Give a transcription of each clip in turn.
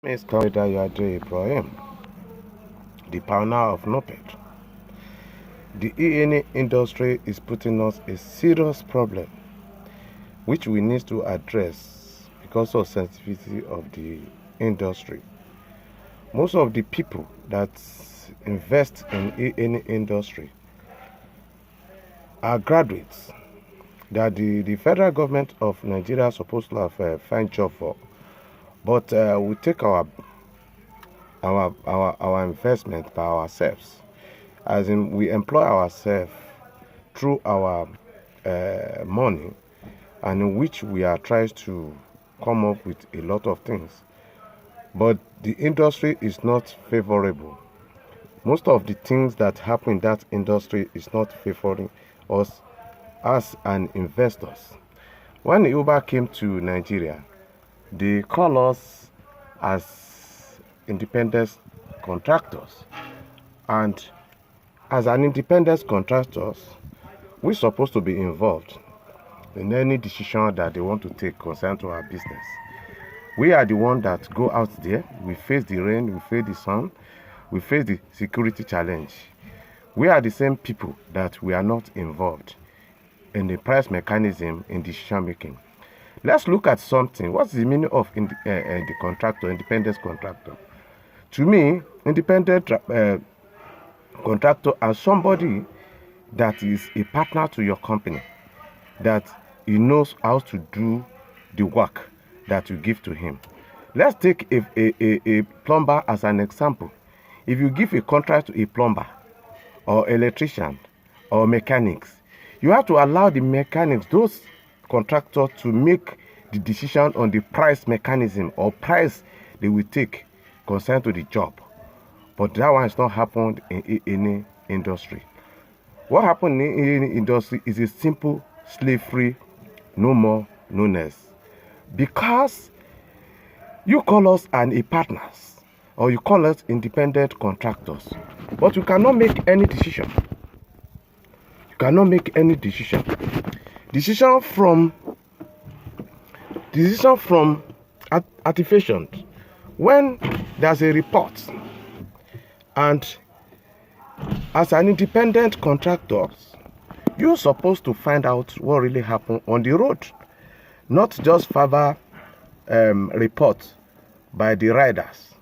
Is Commander Yadre Ibrahim, the pioneer of NUPABW. The ENA industry is putting us a serious problem, which we need to address because of sensitivity of the industry. Most of the people that invest in ENA industry are graduates that the federal government of Nigeria is supposed to have a fine job for, but we take our investment by ourselves, as in we employ ourselves through our money, and in which we are trying to come up with a lot of things, but the industry is not favorable. Most of the things that happen in that industry is not favoring us as an investors. When Uber came to Nigeria, they call us as independent contractors, and as an independent contractors, we're supposed to be involved in any decision that they want to take concerned to our business. We are the ones that go out there, we face the rain, we face the sun, we face the security challenge. We are the same people that we are not involved in the price mechanism in decision making. Let's look at something. What's the meaning of the contractor, independent contractor? To me, independent contractor is somebody that is a partner to your company, that he knows how to do the work that you give to him. Let's take a plumber as an example. If you give a contract to a plumber or electrician or mechanics, you have to allow the mechanics, those contractors, to make the decision on the price mechanism or price they will take concerned to the job. But that one has not happened in any industry. What happened in any industry is a simple slavery, no more, no less. Because you call us a partners, or you call us independent contractors, but you cannot make any decision. You cannot make any decision. Decision from activation. When there's a report, and as an independent contractor, you're supposed to find out what really happened on the road, not just further report by the riders,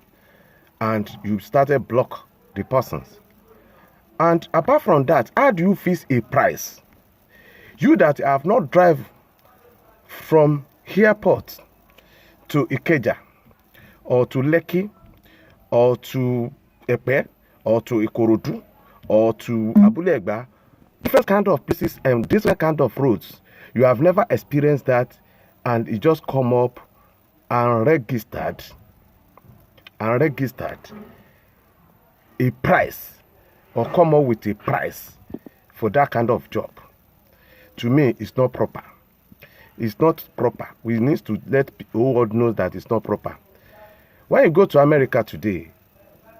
and you started block the persons. And apart from that, how do you fix a price? You that have not drive from airport to Ikeja, or to Lekki, or to Epe, or to Ikorodu, or to Abulegba, different kind of places and different kind of roads, you have never experienced that, and it just come up and registered a price, or come up with a price for that kind of job. To me, it's not proper. It's not proper. We need to let the whole world know that it's not proper. When you go to America today,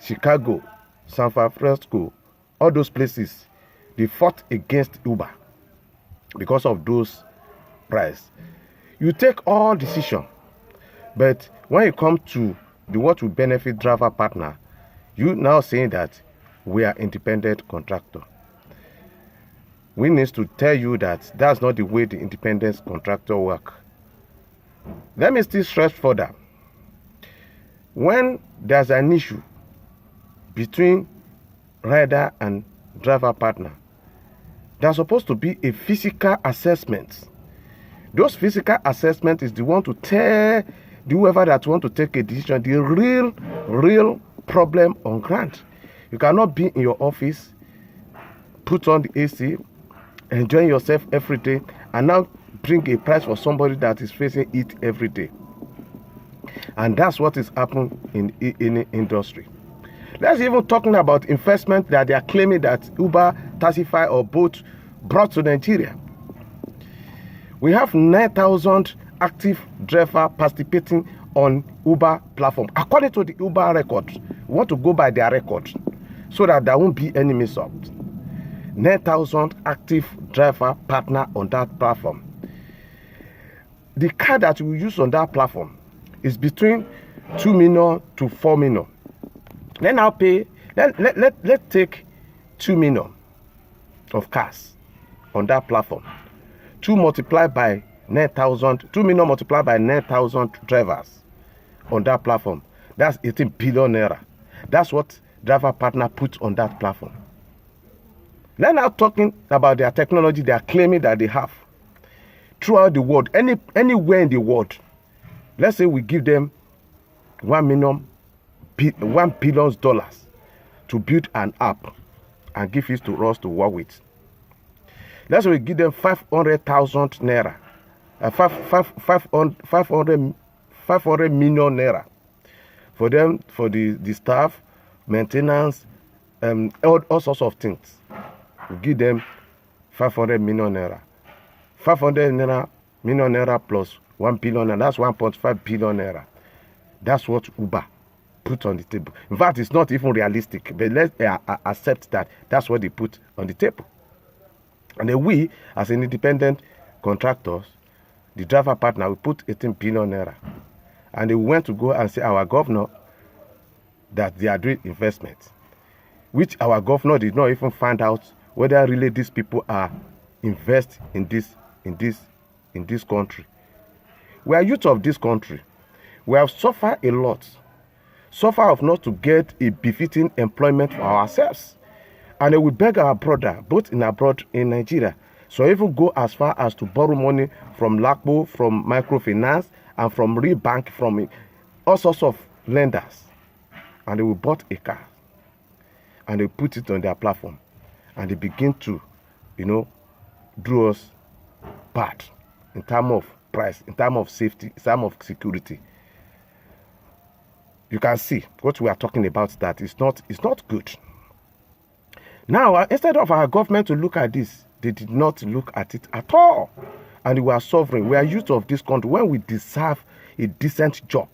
Chicago, San Francisco, all those places, they fought against Uber because of those price. You take all decision, but when you come to the what will benefit driver partner, you now saying that we are independent contractor. We need to tell you that that's not the way the independent contractor work. Let me still stress further. When there's an issue between rider and driver partner, there's supposed to be a physical assessment. Those physical assessment is the one to tell the whoever that want to take a decision the real problem on ground. You cannot be in your office, put on the AC, enjoying yourself every day, and now bring a price for somebody that is facing it every day. And that's what is happening in the industry. Let's even talking about investment that they are claiming that Uber, Taxify, or Bolt brought to Nigeria. We have 9,000 active drivers participating on Uber platform. According to the Uber record, we want to go by their record so that there won't be any mix-up. 9,000 active driver partner on that platform. The car that we use on that platform is between 2 million to 4 million. Then I'll pay, let's take 2 million of cash on that platform. 2 multiplied by 9,000, 2 million multiplied by 9,000 drivers on that platform. That's 18 billion naira. That's what driver partner puts on that platform. They're now talking about their technology they are claiming that they have throughout the world, anywhere in the world. Let's say we give them $1 billion to build an app and give it to us to work with. Let's say we give them 500,000 naira, 500 million naira for them, for the staff, maintenance, all sorts of things. We give them 500 million naira. 500 million naira plus 1 billion, and that's 1.5 billion naira. That's what Uber put on the table. In fact, it's not even realistic, but let's accept that that's what they put on the table. And then we, as an independent contractors, the driver partner, we put 18 billion naira. And they went to go and say our governor that they are doing investments, which our governor did not even find out whether really these people are invest in this country. We are youth of this country. We have suffered a lot. Suffer of not to get a befitting employment for ourselves. And we beg our brother, both in abroad in Nigeria, so even go as far as to borrow money from LACBO, from microfinance, and from real bank, from all sorts of lenders. And they will bought a car. And they put it on their platform. And they begin to, do us bad in terms of price, in terms of safety, in terms of security. You can see what we are talking about, that it's not good. Now, instead of our government to look at this, they did not look at it at all. And we are suffering. We are youth of this country when we deserve a decent job.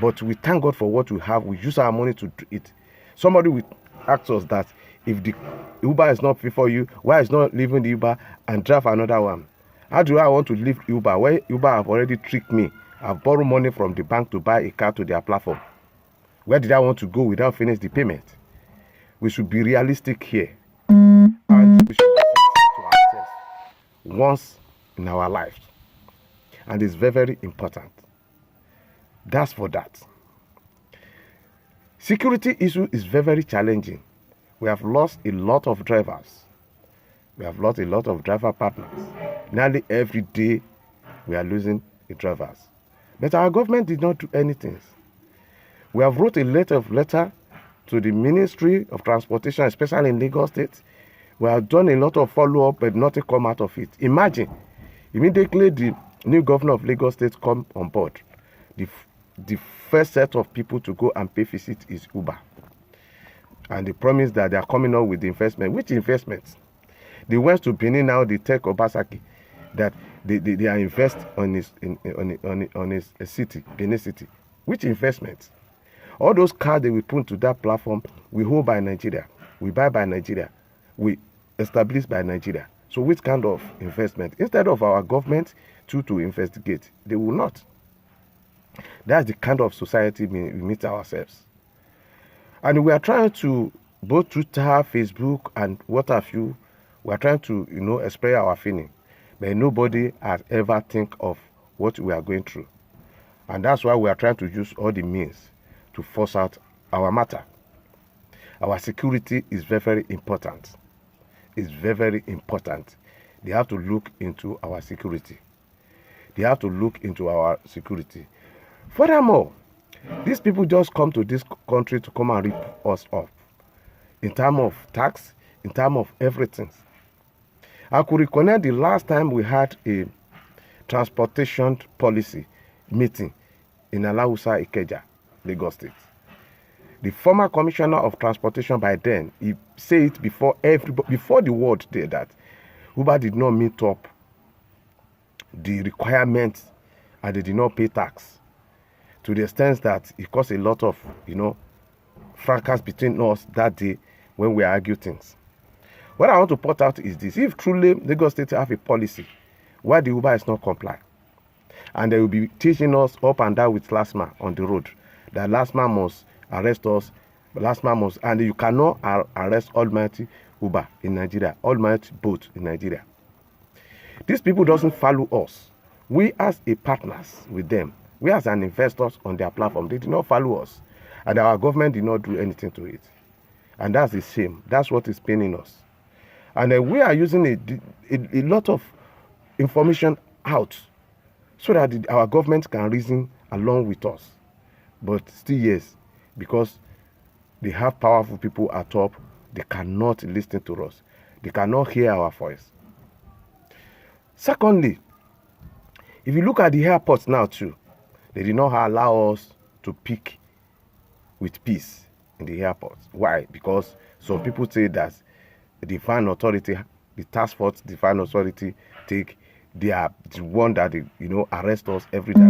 But we thank God for what we have. We use our money to do it. Somebody will ask us that if the Uber is not free for you, why is not leaving the Uber and drive another one? How do I want to leave Uber? Where Uber have already tricked me. I've borrowed money from the bank to buy a car to their platform. Where did I want to go without finishing the payment? We should be realistic here. And we should be to ourselves once in our life. And it's very, very important. That's for that. Security issue is very, very challenging. We have lost a lot of drivers. We have lost a lot of driver partners. Nearly every day we are losing the drivers. But our government did not do anything. We have wrote a letter to the Ministry of Transportation, especially in Lagos State. We have done a lot of follow-up, but nothing come out of it. Imagine, immediately the new governor of Lagos State come on board. The first set of people to go and pay visit is Uber. And they promised that they are coming up with the investment. Which investments? They went to Benin now, they take Obasaki, that they are invest on his city, Benin City. Which investments? All those cars they will put to that platform, we hold by Nigeria, we buy by Nigeria, we establish by Nigeria. So which kind of investment? Instead of our government to investigate, they will not. That's the kind of society we meet ourselves. And we are trying to, both Twitter, Facebook, and what have you, we are trying to, express our feeling. But nobody has ever think of what we are going through. And that's why we are trying to use all the means to force out our matter. Our security is very, very important. It's very, very important. They have to look into our security. They have to look into our security. Furthermore, these people just come to this country to come and rip us off. In terms of tax, in terms of everything. I could reconnect the last time we had a transportation policy meeting in Alausa, Ikeja, Lagos State. The former commissioner of transportation by then, he said it before the world did that Uber did not meet up the requirements and they did not pay tax, to the extent that it caused a lot of, fracas between us that day when we argued things. What I want to point out is this: if truly Lagos State have a policy, why the Uber is not comply, and they will be teaching us up and down with plasma on the road, that last man must arrest us, last man must, and you cannot arrest almighty Uber in Nigeria, almighty Bolt in Nigeria. These people doesn't follow us. We as a partners with them, we as an investors on their platform, they did not follow us. And our government did not do anything to it. And that's the shame. That's what is paining us. And we are using a lot of information out so that our government can reason along with us. But still, yes, because they have powerful people at top, they cannot listen to us. They cannot hear our voice. Secondly, if you look at the airports now too, they did not allow us to pick with peace in the airports. Why? Because some people say that the van authority, the task force, the van authority they are the one that they, arrest us every day.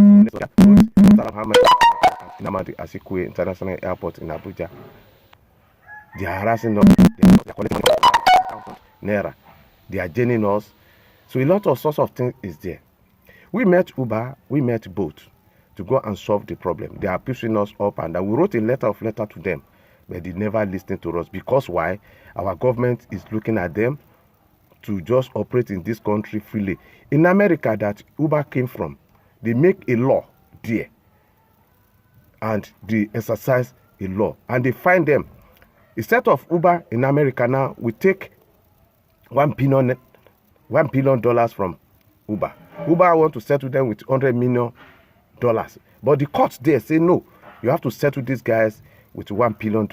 Nnamdi Azikiwe International Airport in Abuja. They are harassing us. They are collecting naira. They are jailing us. So a lot of sorts of things is there. We met Uber, we met Bolt to go and solve the problem. They are pushing us up, and we wrote a letter to them, but they never listened to us. Because why? Our government is looking at them to just operate in this country freely. In America, that Uber came from, they make a law there, and they exercise a law, and they find them. Instead of Uber in America now, we take $1 billion from Uber. Uber want to settle them with $100 million. But the courts there say, no, you have to settle these guys with $1 billion.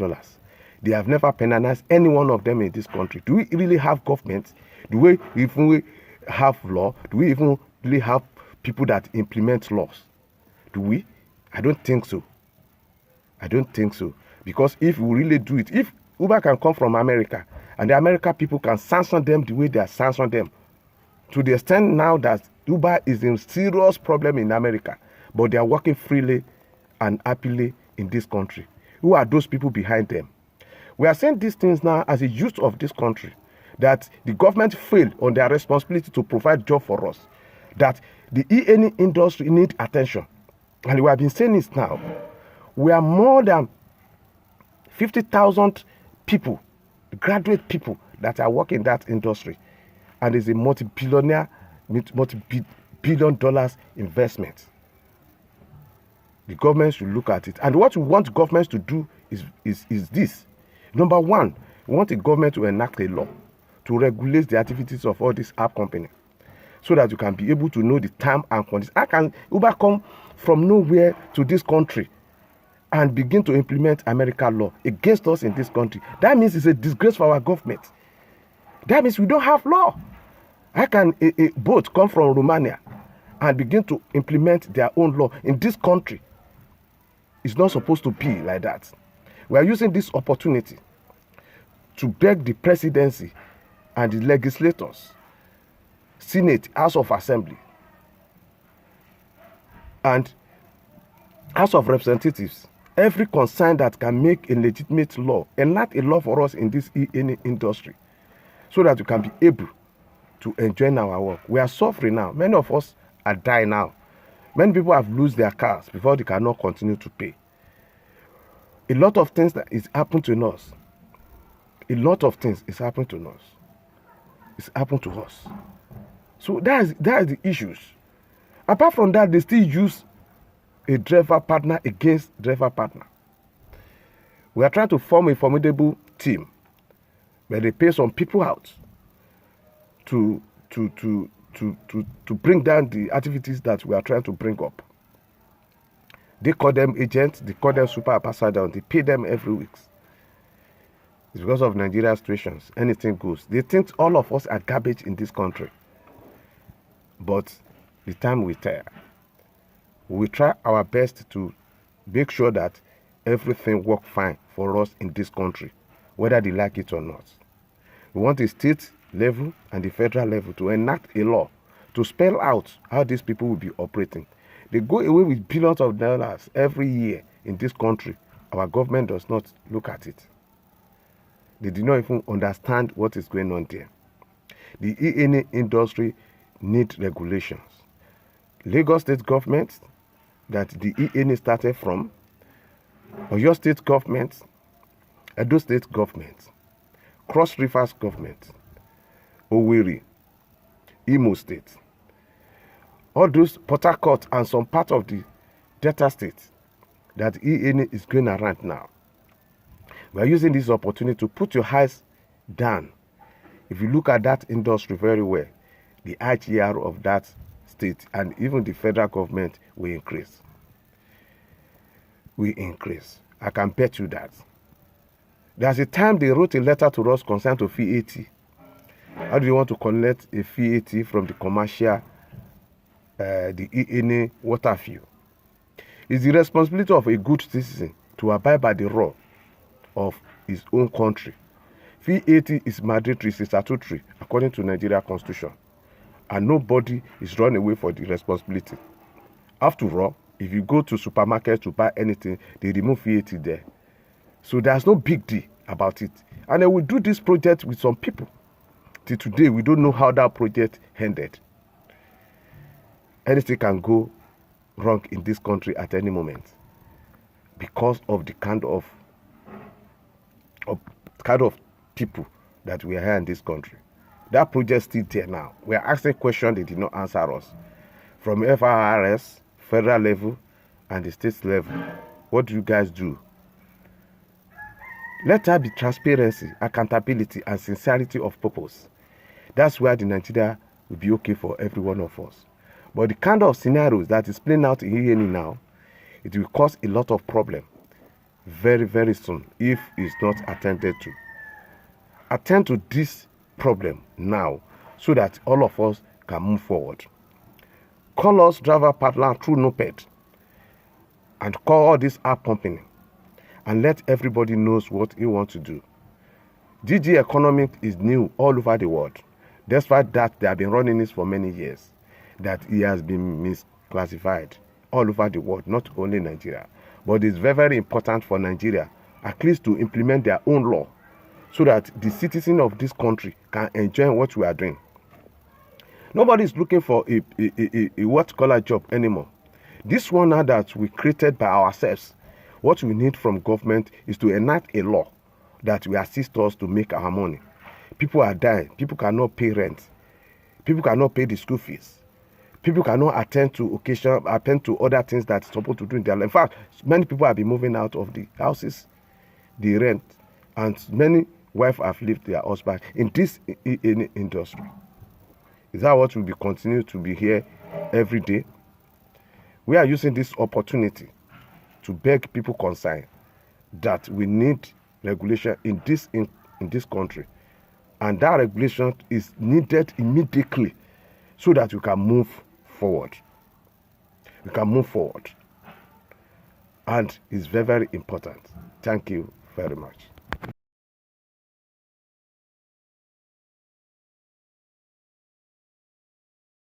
They have never penalized any one of them in this country. Do we really have government? Do we even have law? Do we even really have people that implement laws? Do we? I don't think so. I don't think so. Because if we really do it, if Uber can come from America, and the American people can sanction them the way they are sanctioning them, to the extent now that Uber is in serious problem in America, but they are working freely and happily in this country. Who are those people behind them? We are saying these things now as a youth of this country, that the government failed on their responsibility to provide job for us, that the E&E industry need attention. And we have been saying this now. We are more than 50,000 people, graduate people that are working in that industry. And it's a multi-billion dollars investment. The government should look at it. And what we want governments to do is this. Number one, we want the government to enact a law to regulate the activities of all these app companies, so that you can be able to know the term and conditions. How can Uber come from nowhere to this country and begin to implement American law against us in this country? That means it's a disgrace for our government. That means we don't have law. How can a boat come from Romania and begin to implement their own law in this country? It's not supposed to be like that. We are using this opportunity to beg the presidency and the legislators, Senate, House of Assembly, and House of Representatives, every concern that can make a legitimate law, enact a law for us in this E&E industry, so that we can be able to enjoy our work. We are suffering now. Many of us are dying now. Many people have lost their cars before they cannot continue to pay. A lot of things that is happening to us. A lot of things is happening to us. It's happened to us. So that is the issues. Apart from that, they still use a driver partner against driver partner. We are trying to form a formidable team, but they pay some people out to bring down the activities that we are trying to bring up. They call them agents, they call them super ambassadors, they pay them every week. It's because of Nigeria's situations. Anything goes. They think all of us are garbage in this country. But the time will tell. We will try our best to make sure that everything works fine for us in this country, whether they like it or not. We want the state level and the federal level to enact a law to spell out how these people will be operating. They go away with billions of dollars every year in this country. Our government does not look at it. They do not even understand what is going on there. The E&E industry needs regulations. Lagos state government, that the E&E started from, Oyo State government, Edo State government, Cross Rivers government, Owerri, Imo State, all those Port Harcourt and some part of the Delta State that ENA is going around now. We are using this opportunity to put your eyes down. If you look at that industry very well, the IGR of that state and even the federal government will increase. I can bet you that. There's a time they wrote a letter to us concerned to VAT. How do you want to collect a VAT from the commercial, the ENA water fuel? It's the responsibility of a good citizen to abide by the law of his own country. VAT is mandatory, it's statutory, according to Nigeria Constitution. And nobody is running away for the responsibility. After all, if you go to supermarket to buy anything, they remove VAT there. So there's no big deal about it. And I will do this project with some people. Till today, we don't know how that project ended. Anything can go wrong in this country at any moment because of the kind of people that we are here in this country. That project is still there now. We are asking questions, they did not answer us. From FRRS, federal level, and the state level, what do you guys do? Let there be transparency, accountability, and sincerity of purpose. That's where the Nigeria will be okay for every one of us. But the kind of scenarios that is playing out in ENE now, it will cause a lot of problem very, very soon if it's not attended to. Attend to this problem now so that all of us can move forward. Call us driver partner through NUPABW and call all this app company and let everybody knows what he wants to do. DG Economic is new all over the world. Despite that, they have been running this for many years, that he has been misclassified all over the world, not only Nigeria. But it's very, very important for Nigeria at least to implement their own law so that the citizens of this country can enjoy what we are doing. Nobody is looking for a white-collar job anymore. This one now that we created by ourselves, what we need from government is to enact a law that will assist us to make our money. People are dying. People cannot pay rent. People cannot pay the school fees. People cannot attend to other things that's supposed to do in their life. In fact, many people have been moving out of the houses, the rent, and many wives have left their husband in this industry. Is that what will be continue to be here every day? We are using this opportunity to beg people concerned that we need regulation in this country, and that regulation is needed immediately so that we can move forward. We can move forward, and it's very, very important. Thank you very much.